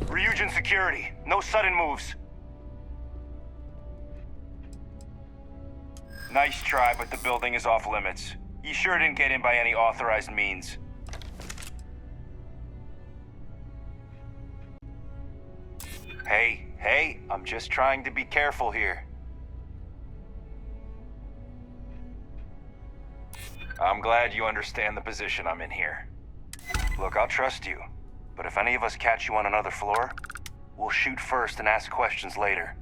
Ryujin security. No sudden moves. Nice try, but the building is off limits. You sure didn't get in by any authorized means. Hey, I'm just trying to be careful here. I'm glad you understand the position I'm in here. Look, I'll trust you, but if any of us catch you on another floor, we'll shoot first and ask questions later.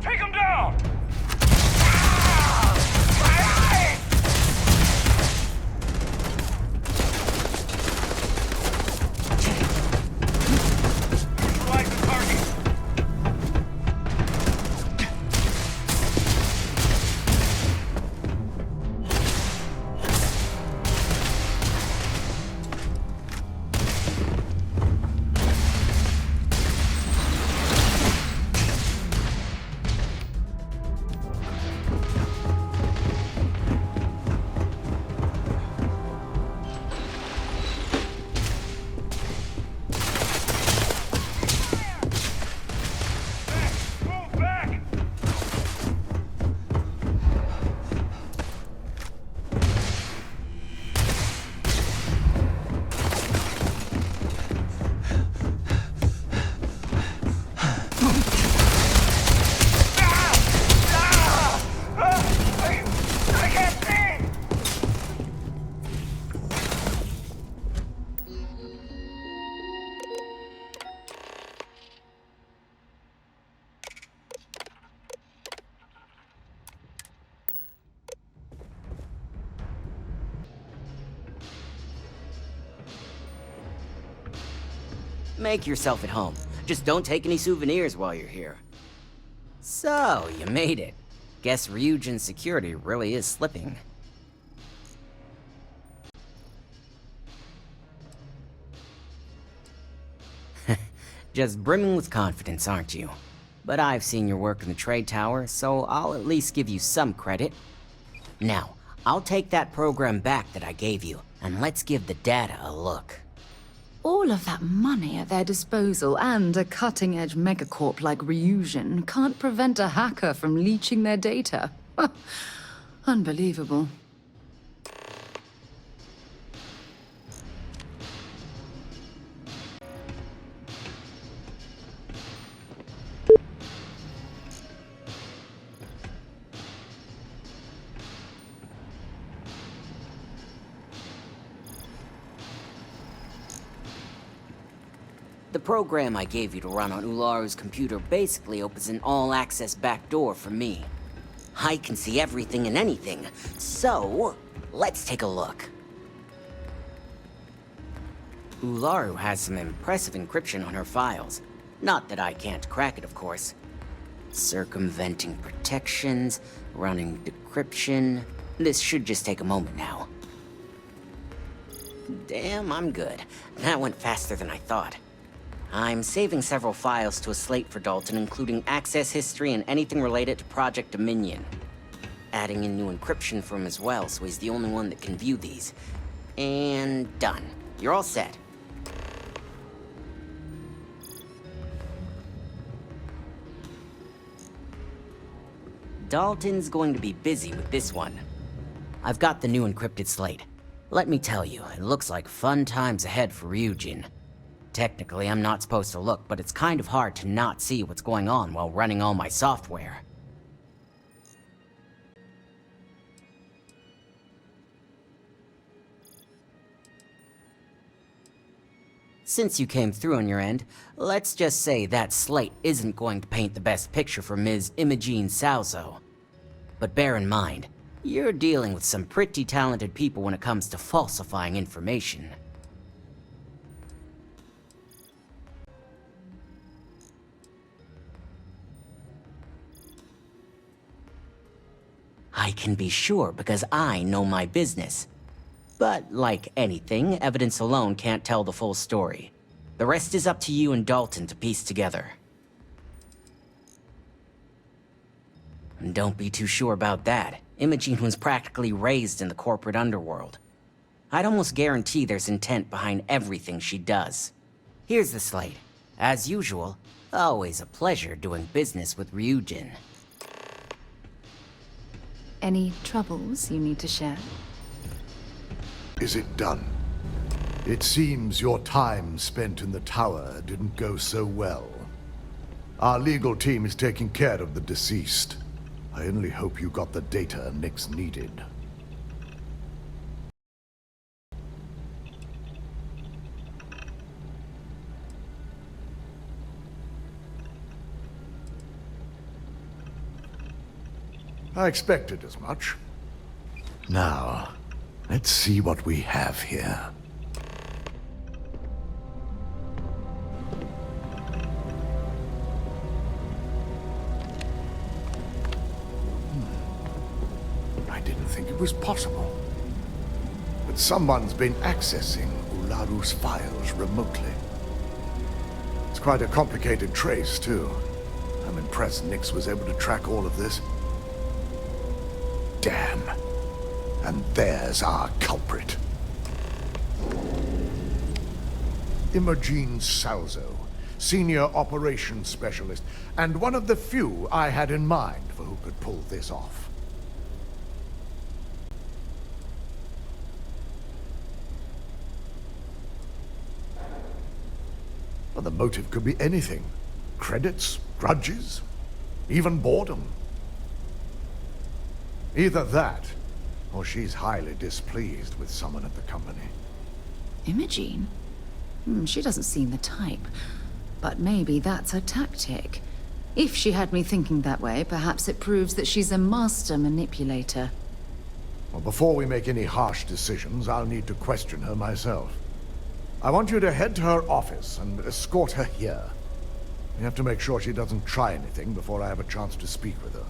Take him down! Neutralize the target. Move back! I can't see! Make yourself at home. Just don't take any souvenirs while you're here. So, you made it. Guess Ryujin's security really is slipping. Just brimming with confidence, aren't you? But I've seen your work in the trade tower, so I'll at least give you some credit. Now, I'll take that program back that I gave you, and let's give the data a look. All of that money at their disposal and a cutting-edge megacorp like Ryujin can't prevent a hacker from leeching their data. Unbelievable. The program I gave you to run on Ularu's computer basically opens an all-access backdoor for me. I can see everything and anything, so let's take a look. Ularu has some impressive encryption on her files. Not that I can't crack it, of course. Circumventing protections, running decryption. This should just take a moment now. Damn, I'm good. That went faster than I thought. I'm saving several files to a slate for Dalton, including access history and anything related to Project Dominion. Adding in new encryption for him as well, so he's the only one that can view these. And done. You're all set. Dalton's going to be busy with this one. I've got the new encrypted slate. Let me tell you, it looks like fun times ahead for Ryujin. Technically, I'm not supposed to look, but it's kind of hard to not see what's going on while running all my software. Since you came through on your end, let's just say that slate isn't going to paint the best picture for Ms. Imogene Salzo. But bear in mind, you're dealing with some pretty talented people when it comes to falsifying information. I can be sure because I know my business. But like anything, evidence alone can't tell the full story. The rest is up to you and Dalton to piece together. And don't be too sure about that. Imogene was practically raised in the corporate underworld. I'd almost guarantee there's intent behind everything she does. Here's the slate. As usual, always a pleasure doing business with Ryujin. Any troubles you need to share? Is it done? It seems your time spent in the tower didn't go so well. Our legal team is taking care of the deceased. I only hope you got the data Nix needed. I expected as much. Now, let's see what we have here. I didn't think it was possible. But someone's been accessing Ularu's files remotely. It's quite a complicated trace, too. I'm impressed Nix was able to track all of this. Damn. And there's our culprit. Imogene Salzo, Senior Operations Specialist, and one of the few I had in mind for who could pull this off. Well, the motive could be anything. Credits, grudges, even boredom. Either that, or she's highly displeased with someone at the company. Imogene? She doesn't seem the type. But maybe that's her tactic. If she had me thinking that way, perhaps it proves that she's a master manipulator. Well, before we make any harsh decisions, I'll need to question her myself. I want you to head to her office and escort her here. We have to make sure she doesn't try anything before I have a chance to speak with her.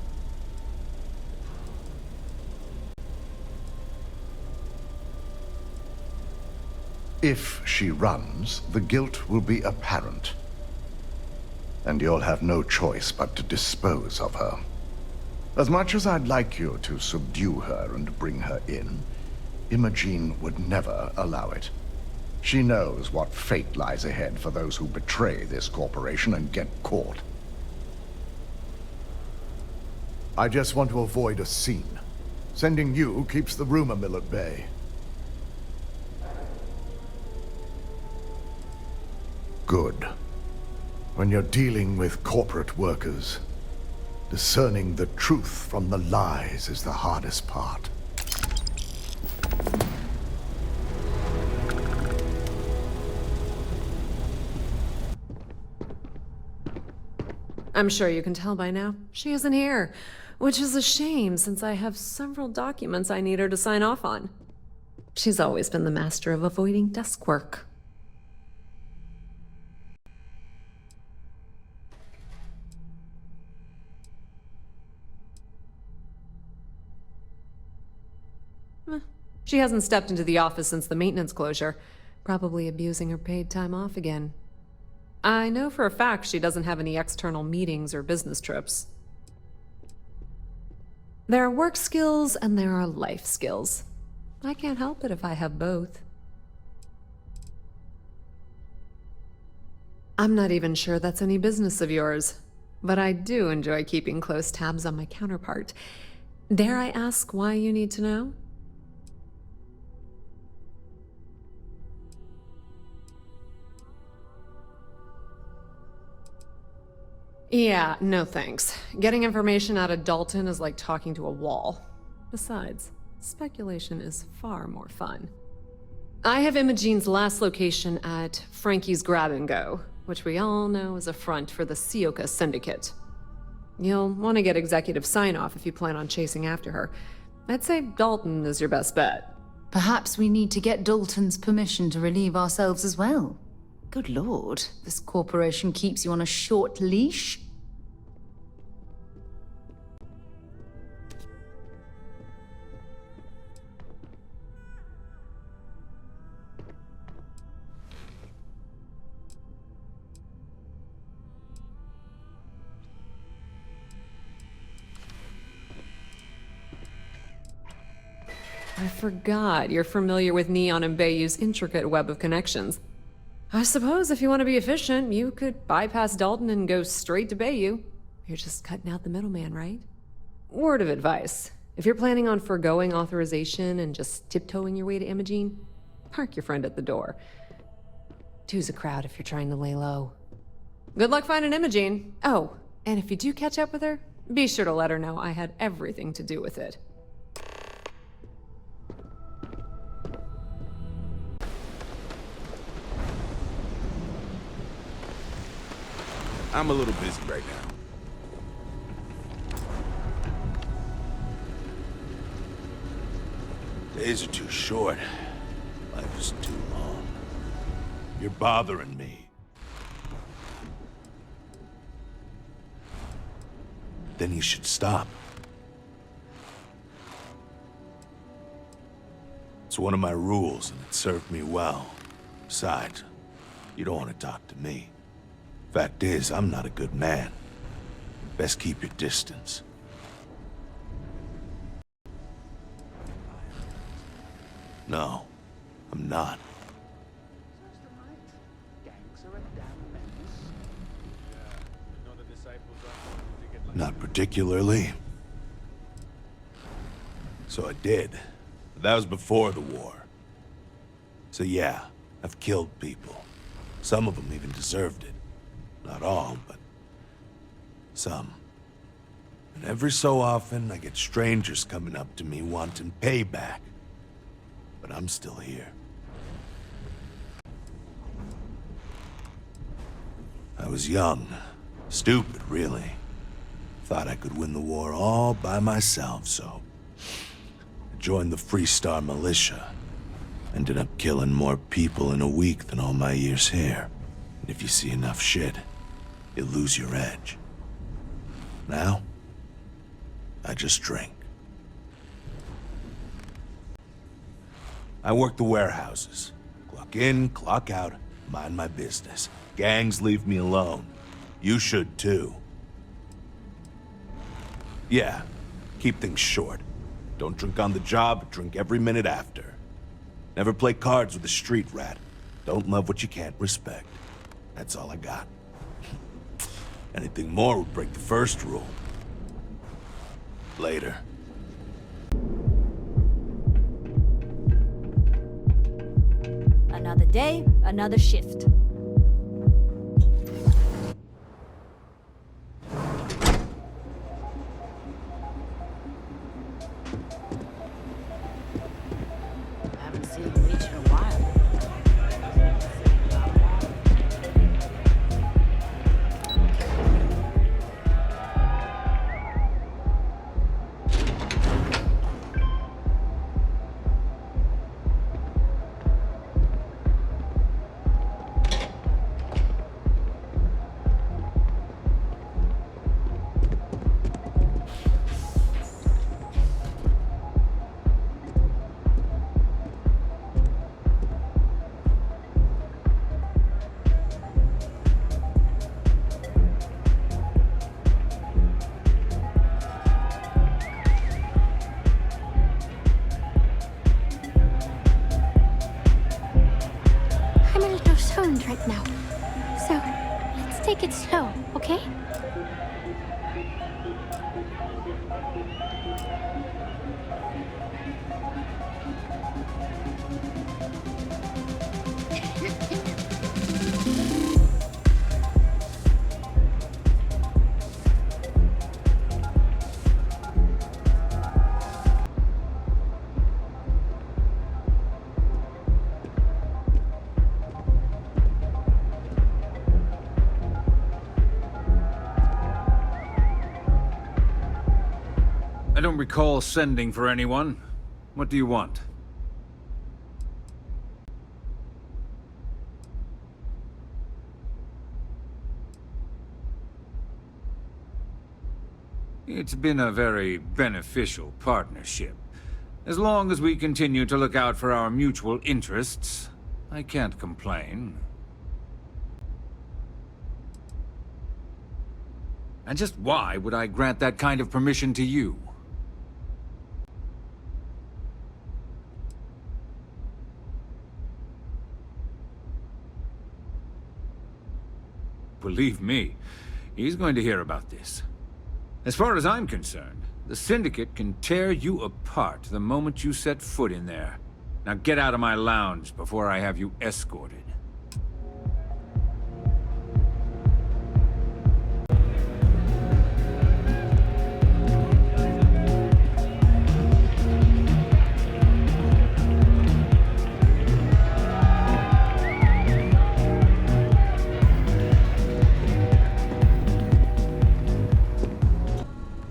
If she runs, the guilt will be apparent. And you'll have no choice but to dispose of her. As much as I'd like you to subdue her and bring her in, Imogene would never allow it. She knows what fate lies ahead for those who betray this corporation and get caught. I just want to avoid a scene. Sending you keeps the rumor mill at bay. Good. When you're dealing with corporate workers, discerning the truth from the lies is the hardest part. I'm sure you can tell by now. She isn't here, which is a shame since I have several documents I need her to sign off on. She's always been the master of avoiding desk work. She hasn't stepped into the office since the maintenance closure, probably abusing her paid time off again. I know for a fact she doesn't have any external meetings or business trips. There are work skills and there are life skills. I can't help it if I have both. I'm not even sure that's any business of yours, but I do enjoy keeping close tabs on my counterpart. Dare I ask why you need to know? Yeah, no thanks. Getting information out of Dalton is like talking to a wall. Besides, speculation is far more fun. I have Imogene's last location at Frankie's Grab and Go, which we all know is a front for the Sioka Syndicate. You'll want to get executive sign-off if you plan on chasing after her. I'd say Dalton is your best bet. Perhaps we need to get Dalton's permission to relieve ourselves as well. Good lord, this corporation keeps you on a short leash? I forgot you're familiar with Neon and Bayou's intricate web of connections. I suppose if you want to be efficient, you could bypass Dalton and go straight to Bayou. You're just cutting out the middleman, right? Word of advice. If you're planning on foregoing authorization and just tiptoeing your way to Imogene, park your friend at the door. Two's a crowd if you're trying to lay low. Good luck finding Imogene. Oh, and if you do catch up with her, be sure to let her know I had everything to do with it. I'm a little busy right now. Days are too short. Life is too long. You're bothering me. Then you should stop. It's one of my rules, and it served me well. Besides, you don't want to talk to me. Fact is, I'm not a good man. Best keep your distance. No, I'm not. Not particularly. So I did. But that was before the war. So yeah, I've killed people. Some of them even deserved it. Not all, but some. And every so often, I get strangers coming up to me wanting payback. But I'm still here. I was young. Stupid, really. Thought I could win the war all by myself, so I joined the Freestar Militia. Ended up killing more people in a week than all my years here. And if you see enough shit, you lose your edge. Now, I just drink. I work the warehouses. Clock in, clock out, mind my business. Gangs leave me alone. You should too. Yeah, keep things short. Don't drink on the job, drink every minute after. Never play cards with a street rat. Don't love what you can't respect. That's all I got. Anything more would break the first rule. Later. Another day, another shift. Haven't seen Reach in a while. I'm a little stoned right now. So, let's take it slow, okay? I don't recall sending for anyone. What do you want? It's been a very beneficial partnership. As long as we continue to look out for our mutual interests, I can't complain. And just why would I grant that kind of permission to you? believe me, he's going to hear about this. As far as I'm concerned, the Syndicate can tear you apart the moment you set foot in there. Now get out of my lounge before I have you escorted.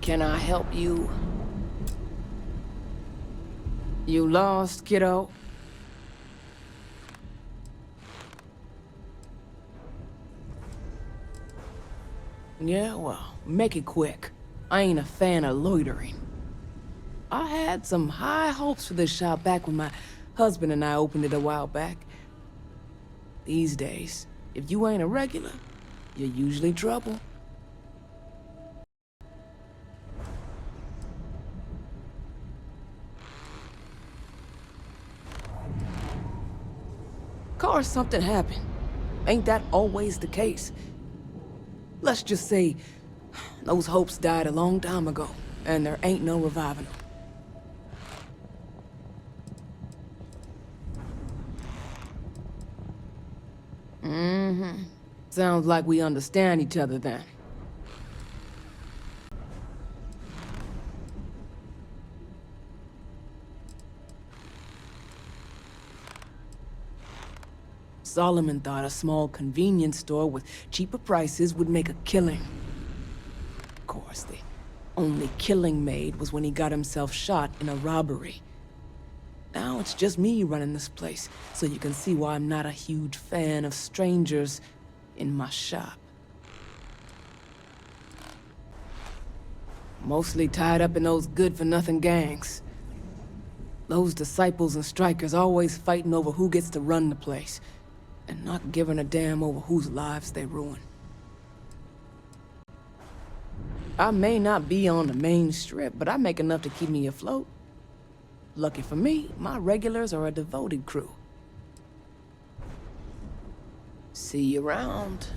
Can I help you? You lost, kiddo? Yeah, well, make it quick. I ain't a fan of loitering. I had some high hopes for this shop back when my husband and I opened it a while back. These days, if you ain't a regular, you're usually trouble. Or something happened. Ain't that always the case? Let's just say those hopes died a long time ago, and there ain't no reviving them. Mm-hmm. Sounds like we understand each other then. Solomon thought a small convenience store with cheaper prices would make a killing. Of course, the only killing made was when he got himself shot in a robbery. Now it's just me running this place, so you can see why I'm not a huge fan of strangers in my shop. Mostly tied up in those good-for-nothing gangs. Those disciples and strikers always fighting over who gets to run the place, and not giving a damn over whose lives they ruin. I may not be on the main strip, but I make enough to keep me afloat. Lucky for me, my regulars are a devoted crew. See you around.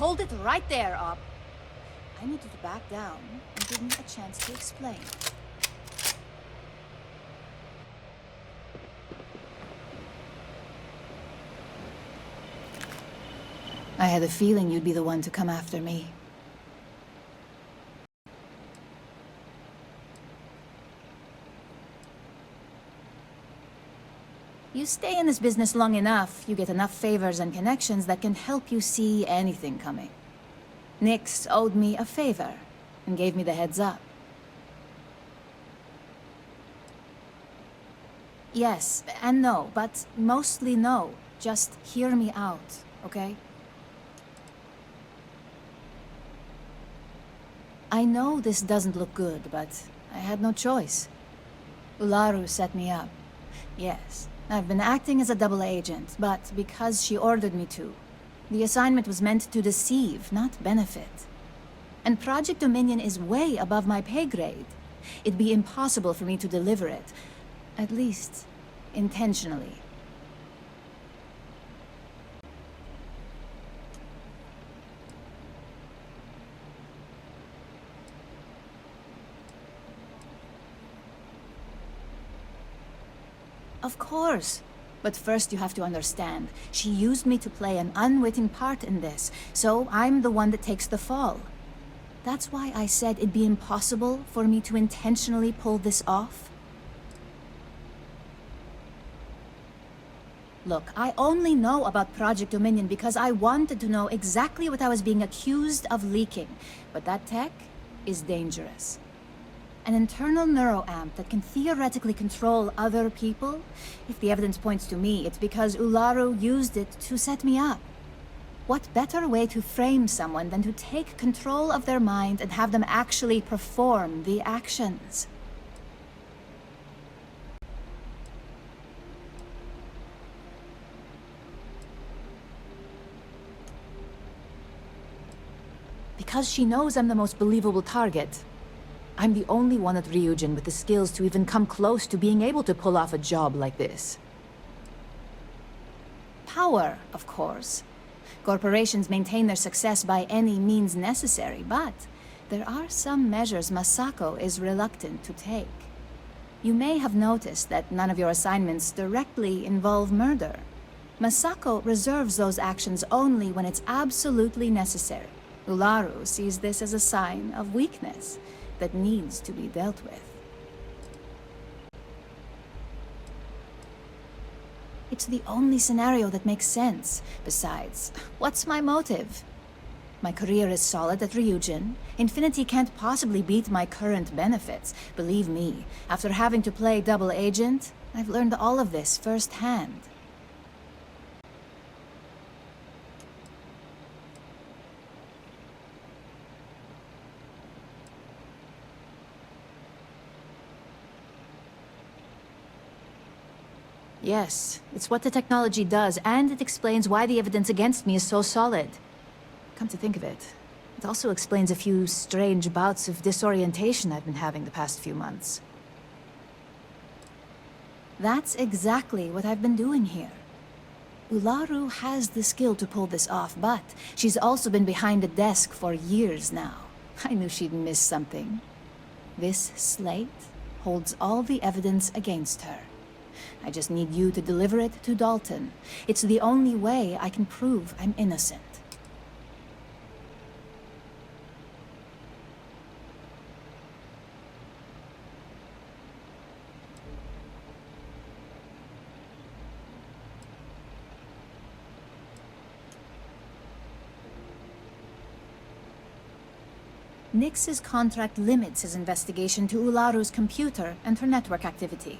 hold it right there, Op. I need you to back down and give me a chance to explain. I had a feeling you'd be the one to come after me. You stay in this business long enough, you get enough favors and connections that can help you see anything coming. Nyx owed me a favor and gave me the heads up. Yes and no, but mostly no. Just hear me out, okay? I know this doesn't look good, but I had no choice. Ularu set me up. Yes, I've been acting as a double agent, but because she ordered me to. The assignment was meant to deceive, not benefit. And Project Dominion is way above my pay grade. It'd be impossible for me to deliver it. At least, intentionally. Of course. But first you have to understand, she used me to play an unwitting part in this, so I'm the one that takes the fall. That's why I said it'd be impossible for me to intentionally pull this off. Look, I only know about Project Dominion because I wanted to know exactly what I was being accused of leaking. But that tech is dangerous. An internal neuroamp that can theoretically control other people? If the evidence points to me, it's because Ularu used it to set me up. What better way to frame someone than to take control of their mind and have them actually perform the actions? Because she knows I'm the most believable target. I'm the only one at Ryujin with the skills to even come close to being able to pull off a job like this. Power, of course. Corporations maintain their success by any means necessary, but there are some measures Masako is reluctant to take. You may have noticed that none of your assignments directly involve murder. Masako reserves those actions only when it's absolutely necessary. Ularu sees this as a sign of weakness that needs to be dealt with. It's the only scenario that makes sense. Besides, what's my motive? My career is solid at Ryujin. Infinity can't possibly beat my current benefits. Believe me, after having to play double agent, I've learned all of this firsthand. Yes, it's what the technology does, and it explains why the evidence against me is so solid. Come to think of it, it also explains a few strange bouts of disorientation I've been having the past few months. That's exactly what I've been doing here. Ularu has the skill to pull this off, but she's also been behind the desk for years now. I knew she'd miss something. This slate holds all the evidence against her. I just need you to deliver it to Dalton. It's the only way I can prove I'm innocent. Nyx's contract limits his investigation to Ularu's computer and her network activity.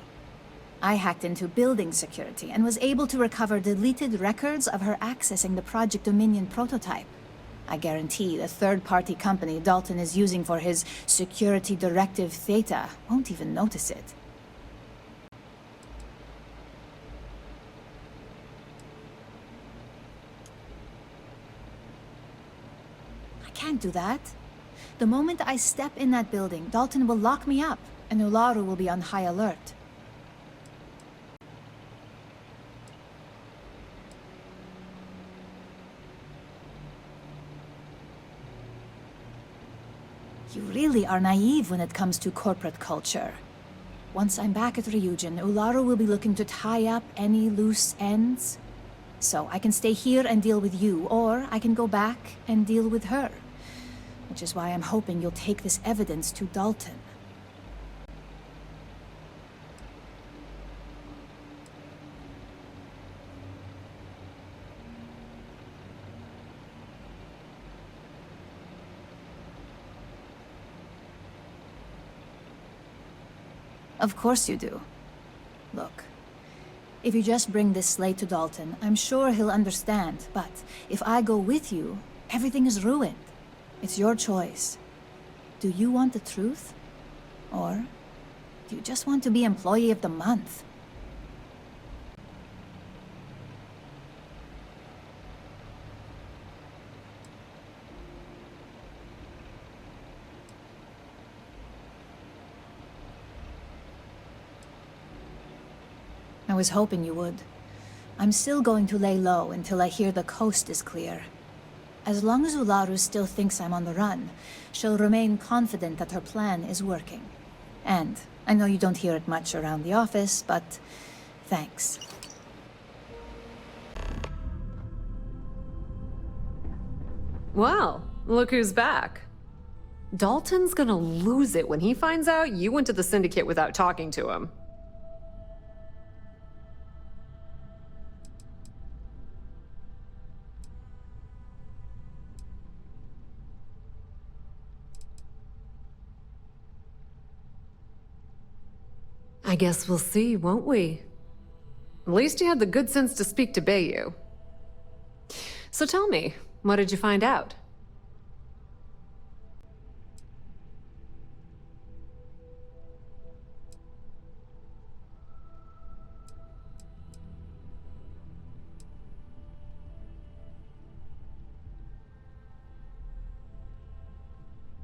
I hacked into building security and was able to recover deleted records of her accessing the Project Dominion prototype. I guarantee the third-party company Dalton is using for his security directive Theta won't even notice it. I can't do that. The moment I step in that building, Dalton will lock me up, and Ularu will be on high alert. You really are naive when it comes to corporate culture. Once I'm back at Ryujin, Ularu will be looking to tie up any loose ends. So I can stay here and deal with you, or I can go back and deal with her. Which is why I'm hoping you'll take this evidence to Dalton. Of course you do. Look, if you just bring this slate to Dalton, I'm sure he'll understand, but if I go with you, everything is ruined. It's your choice. Do you want the truth? Or do you just want to be Employee of the Month? I was hoping you would. I'm still going to lay low until I hear the coast is clear. As long as Ularu still thinks I'm on the run, she'll remain confident that her plan is working. And I know you don't hear it much around the office, but thanks. Well, look who's back. Dalton's gonna lose it when he finds out you went to the Syndicate without talking to him. I guess we'll see, won't we? At least you had the good sense to speak to Bayu. So tell me, what did you find out?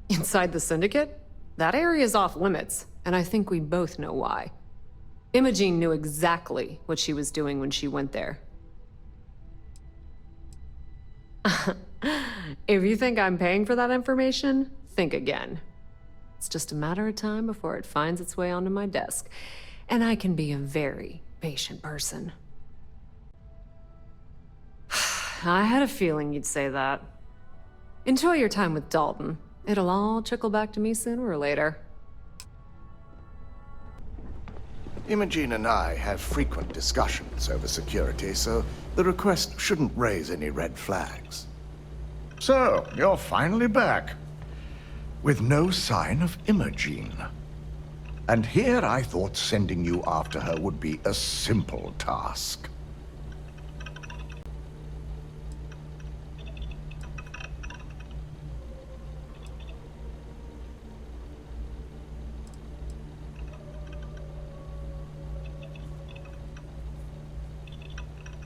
Inside the Syndicate? That area's off limits, and I think we both know why. Imogene knew exactly what she was doing when she went there. If you think I'm paying for that information, think again. It's just a matter of time before it finds its way onto my desk, and I can be a very patient person. I had a feeling you'd say that. Enjoy your time with Dalton. It'll all trickle back to me sooner or later. Imogene and I have frequent discussions over security, so the request shouldn't raise any red flags. So, you're finally back. With no sign of Imogene. And here I thought sending you after her would be a simple task.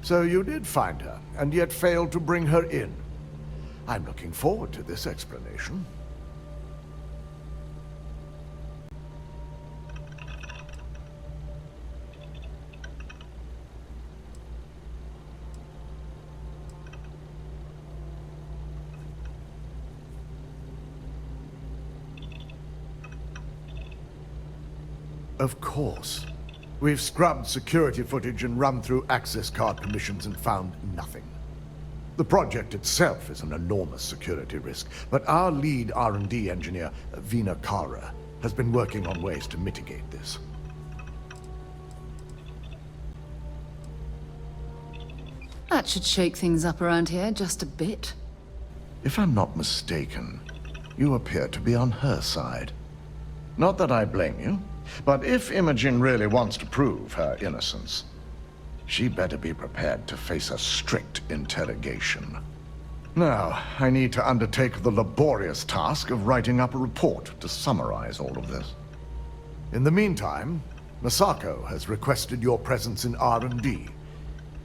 So you did find her, and yet failed to bring her in. I'm looking forward to this explanation. Of course. We've scrubbed security footage and run through access card permissions and found nothing. The project itself is an enormous security risk, but our lead R&D engineer, Vina Kara, has been working on ways to mitigate this. That should shake things up around here just a bit. If I'm not mistaken, you appear to be on her side. Not that I blame you. But if Imogen really wants to prove her innocence, she better be prepared to face a strict interrogation. Now, I need to undertake the laborious task of writing up a report to summarize all of this. In the meantime, Masako has requested your presence in R&D.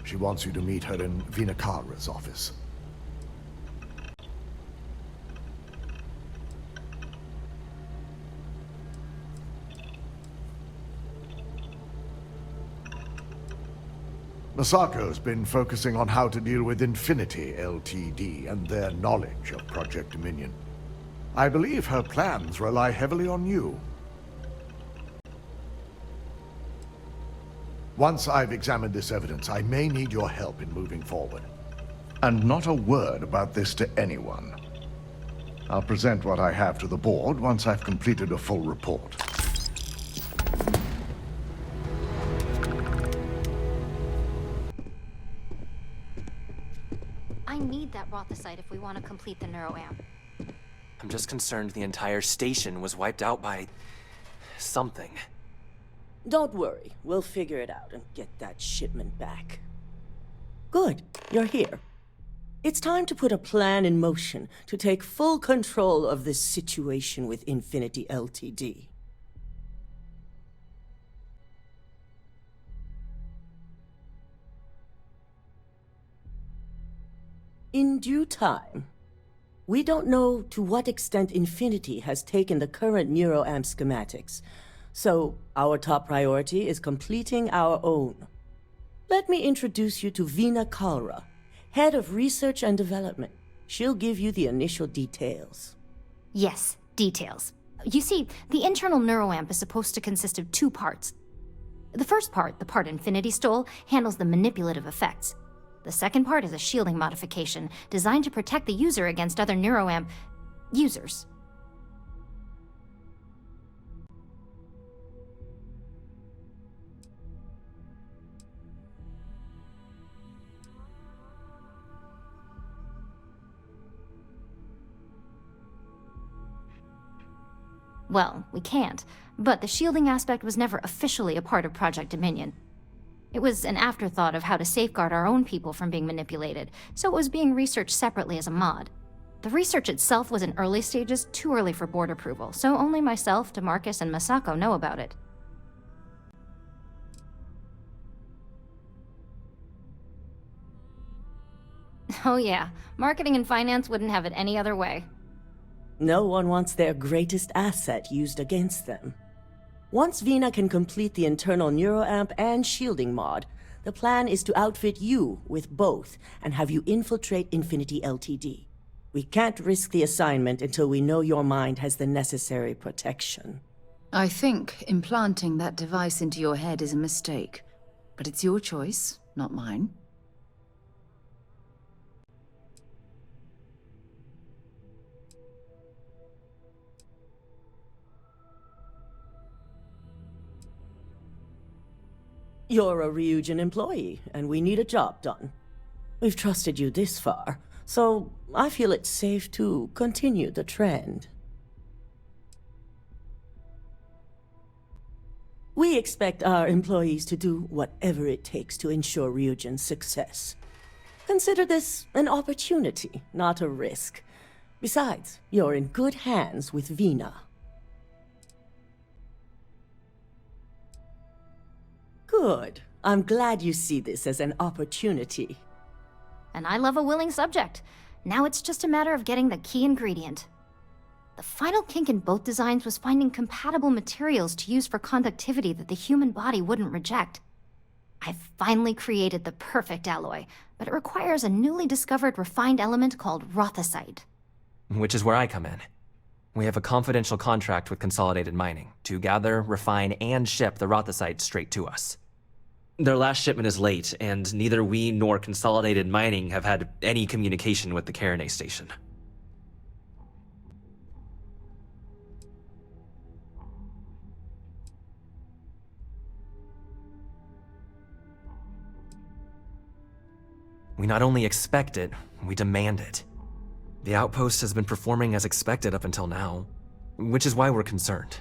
She wants you to meet her in Vinakara's office. Masako's been focusing on how to deal with Infinity Ltd. And their knowledge of Project Dominion. I believe her plans rely heavily on you. Once I've examined this evidence, I may need your help in moving forward. And not a word about this to anyone. I'll present what I have to the board once I've completed a full report. I need that Rothicite if we want to complete the neuroamp. I'm just concerned the entire station was wiped out by... something. Don't worry, we'll figure it out and get that shipment back. Good, you're here. It's time to put a plan in motion to take full control of this situation with Infinity Ltd. In due time. We don't know to what extent Infinity has taken the current neuroamp schematics, so our top priority is completing our own. Let me introduce you to Veena Kalra, Head of Research and Development. She'll give you the initial details. Yes, details. You see, the internal neuroamp is supposed to consist of two parts. The first part, the part Infinity stole, handles the manipulative effects. The second part is a shielding modification designed to protect the user against other neuroamp users. Well, we can't, but the shielding aspect was never officially a part of Project Dominion. It was an afterthought of how to safeguard our own people from being manipulated, so it was being researched separately as a mod. The research itself was in early stages, too early for board approval, so only myself, DeMarcus, and Masako know about it. Oh yeah, marketing and finance wouldn't have it any other way. No one wants their greatest asset used against them. Once Veena can complete the internal neuroamp and shielding mod, the plan is to outfit you with both and have you infiltrate Infinity Ltd. We can't risk the assignment until we know your mind has the necessary protection. I think implanting that device into your head is a mistake. But it's your choice, not mine. You're a Ryujin employee, and we need a job done. We've trusted you this far, so I feel it's safe to continue the trend. We expect our employees to do whatever it takes to ensure Ryujin's success. Consider this an opportunity, not a risk. Besides, you're in good hands with Veena. Good. I'm glad you see this as an opportunity. And I love a willing subject. Now it's just a matter of getting the key ingredient. The final kink in both designs was finding compatible materials to use for conductivity that the human body wouldn't reject. I've finally created the perfect alloy, but it requires a newly discovered refined element called Rothicite. Which is where I come in. We have a confidential contract with Consolidated Mining to gather, refine, and ship the Rothicite straight to us. Their last shipment is late, and neither we nor Consolidated Mining have had any communication with the Carinae station. We not only expect it, we demand it. The outpost has been performing as expected up until now, which is why we're concerned.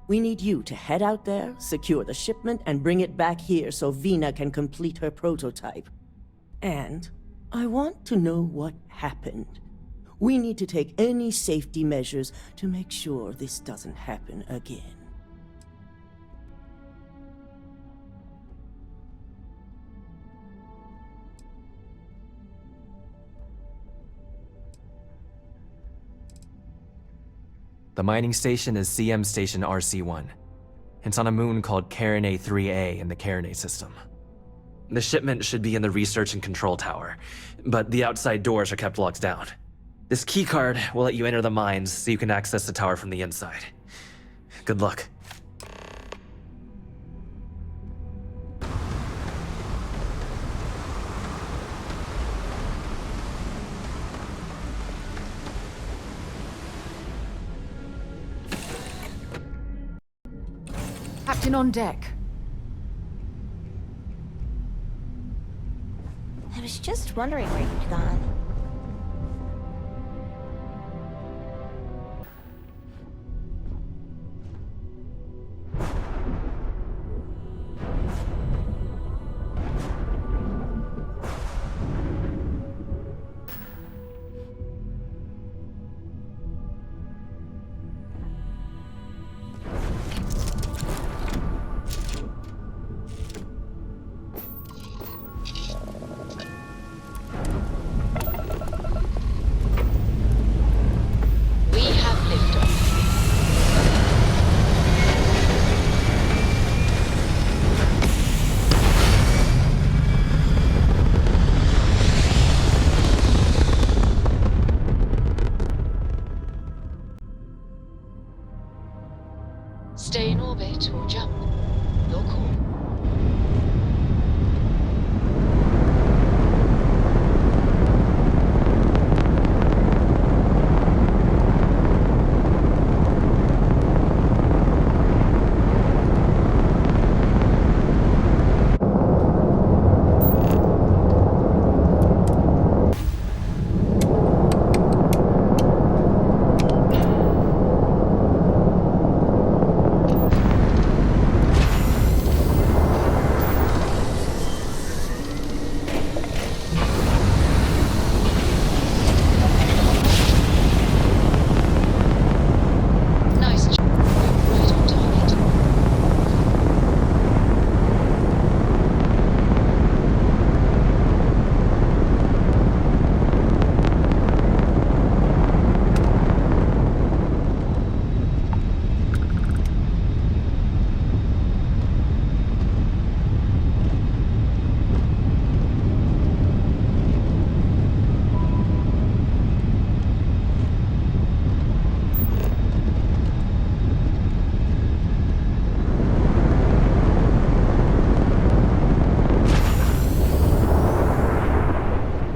We need you to head out there, secure the shipment, and bring it back here so Veena can complete her prototype. And I want to know what happened. We need to take any safety measures to make sure this doesn't happen again. The mining station is CM Station RC-1. It's on a moon called Carinae 3A in the Carinae system. The shipment should be in the research and control tower, but the outside doors are kept locked down. This keycard will let you enter the mines so you can access the tower from the inside. Good luck. Captain on deck. I was just wondering where you'd gone.